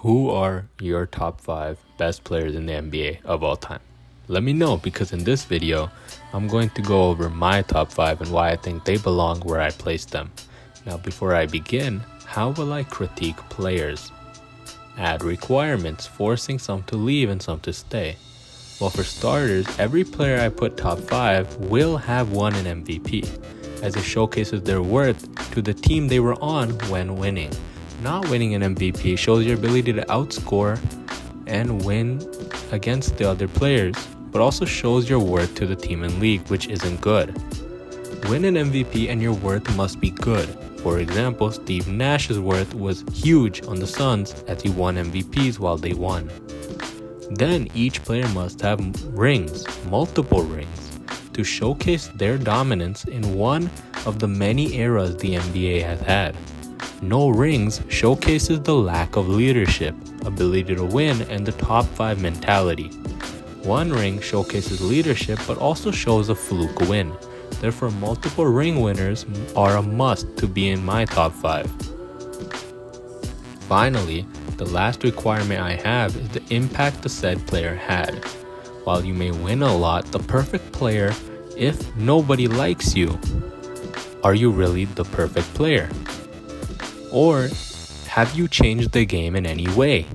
Who are your top 5 best players in the NBA of all time? Let me know, because in this video, I'm going to go over my top 5 and why I think they belong where I placed them. Now, before I begin, how will I critique players? Add requirements, forcing some to leave and some to stay. Well, for starters, every player I put top 5 will have won an MVP, as it showcases their worth to the team they were on when winning. Not winning an MVP shows your ability to outscore and win against the other players, but also shows your worth to the team and league, which isn't good. Win an MVP and your worth must be good. For example, Steve Nash's worth was huge on the Suns as he won MVPs while they won. Then each player must have rings, multiple rings, to showcase their dominance in one of the many eras the NBA has had. No rings showcases the lack of leadership, ability to win, and the top 5 mentality. One ring showcases leadership but also shows a fluke win. Therefore, multiple ring winners are a must to be in my top 5. Finally, the last requirement I have is the impact the said player had. While you may win a lot, the perfect player, if nobody likes you, are you really the perfect player? Or have you changed the game in any way?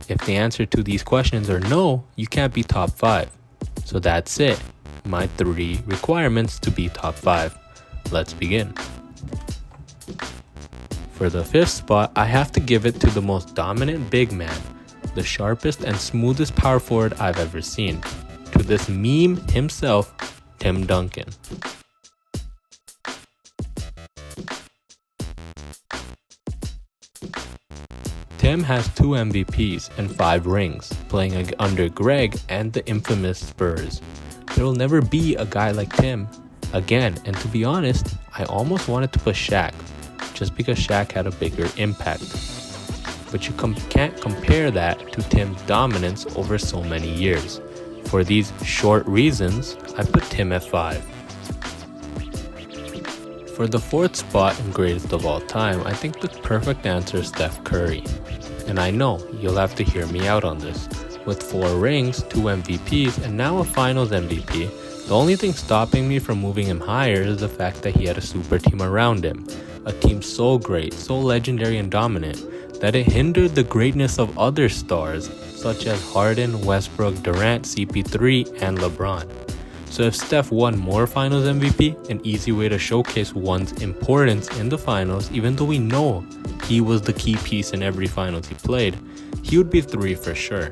If the answer to these questions are no, you can't be top 5. So that's it. My 3 requirements to be top 5. Let's begin. For the 5th spot, I have to give it to the most dominant big man, the sharpest and smoothest power forward I've ever seen. To this meme himself, Tim Duncan. Tim has 2 MVPs and 5 rings, playing under Greg and the infamous Spurs. There will never be a guy like Tim again, and to be honest, I almost wanted to put Shaq, just because Shaq had a bigger impact. But you can't compare that to Tim's dominance over so many years. For these short reasons, I put Tim at 5. For the 4th spot and greatest of all time, I think the perfect answer is Steph Curry. And I know you'll have to hear me out on this. With 4 rings, 2 MVPs, and now a Finals MVP, the only thing stopping me from moving him higher is the fact that he had a super team around him. A team so great, so legendary and dominant, that it hindered the greatness of other stars, such as Harden, Westbrook, Durant, CP3, and LeBron. So if Steph won more Finals MVP, an easy way to showcase one's importance in the Finals, even though we know he was the key piece in every Finals he played, he would be 3 for sure.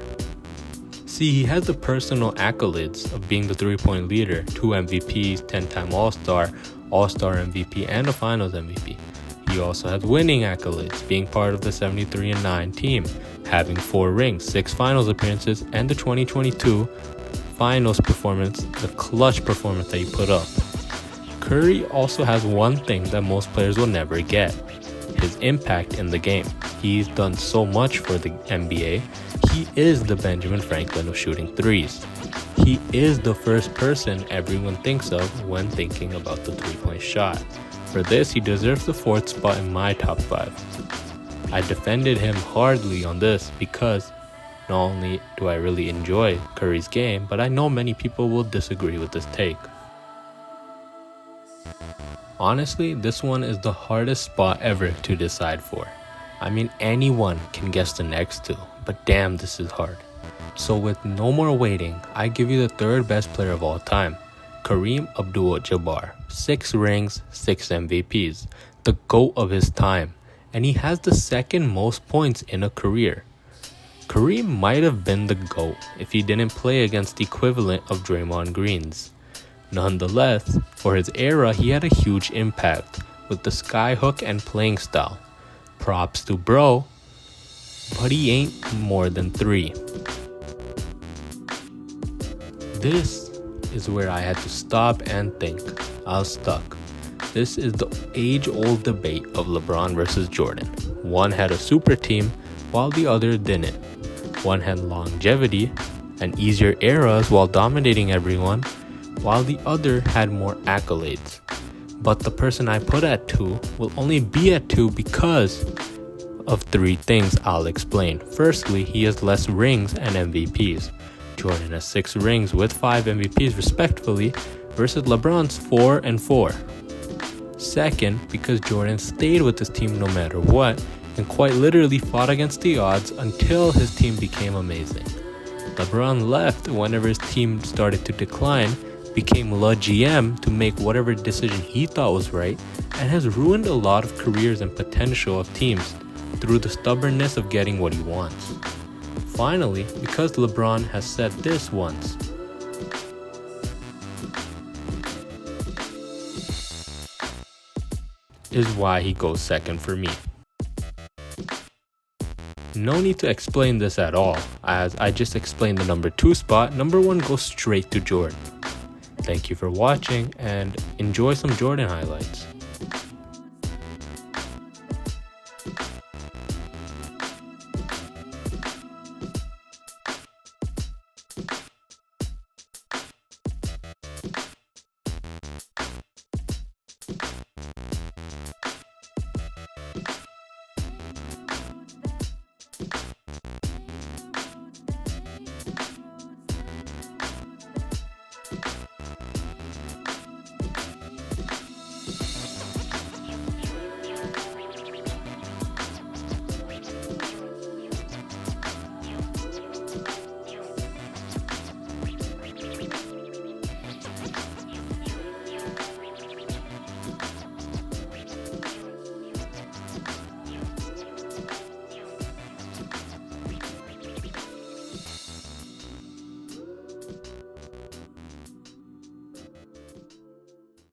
See, he has the personal accolades of being the 3-point leader, 2 MVPs, 10-time All-Star, All-Star MVP, and a Finals MVP. He also has winning accolades, being part of the 73-9 team, having 4 rings, 6 Finals appearances, and the 2022 Finals performance, the clutch performance that he put up. Curry also has one thing that most players will never get: his impact in the game. He's done so much for the NBA. He is the Benjamin Franklin of shooting threes. He is the first person everyone thinks of when thinking about the 3-point shot. For this, he deserves the 4th spot in my top 5. I defended him hardly on this because not only do I really enjoy Curry's game, but I know many people will disagree with this take. Honestly, this one is the hardest spot ever to decide for. I mean, anyone can guess the next 2, but damn, this is hard. So with no more waiting, I give you the 3rd best player of all time, Kareem Abdul-Jabbar. 6 rings, 6 MVPs, the GOAT of his time, and he has the 2nd most points in a career. Kareem might have been the GOAT if he didn't play against the equivalent of Draymond Green's. Nonetheless, for his era, he had a huge impact with the skyhook and playing style. Props to bro, but he ain't more than 3. This is where I had to stop and think. I was stuck. This is the age-old debate of LeBron versus Jordan. One had a super team, while the other didn't. One had longevity and easier eras while dominating everyone, while the other had more accolades. But the person I put at 2 will only be at 2 because of 3 things I'll explain. Firstly, he has less rings and MVPs. Jordan has 6 rings with 5 MVPs respectively versus LeBron's 4 and 4. Second, because Jordan stayed with his team no matter what and quite literally fought against the odds until his team became amazing. LeBron left whenever his team started to decline, became Le GM to make whatever decision he thought was right, and has ruined a lot of careers and potential of teams through the stubbornness of getting what he wants. Finally, because LeBron has said this once, is why he goes second for me. No need to explain this at all, as I just explained the number 2 spot. Number 1 goes straight to Jordan. Thank you for watching and enjoy some Jordan highlights.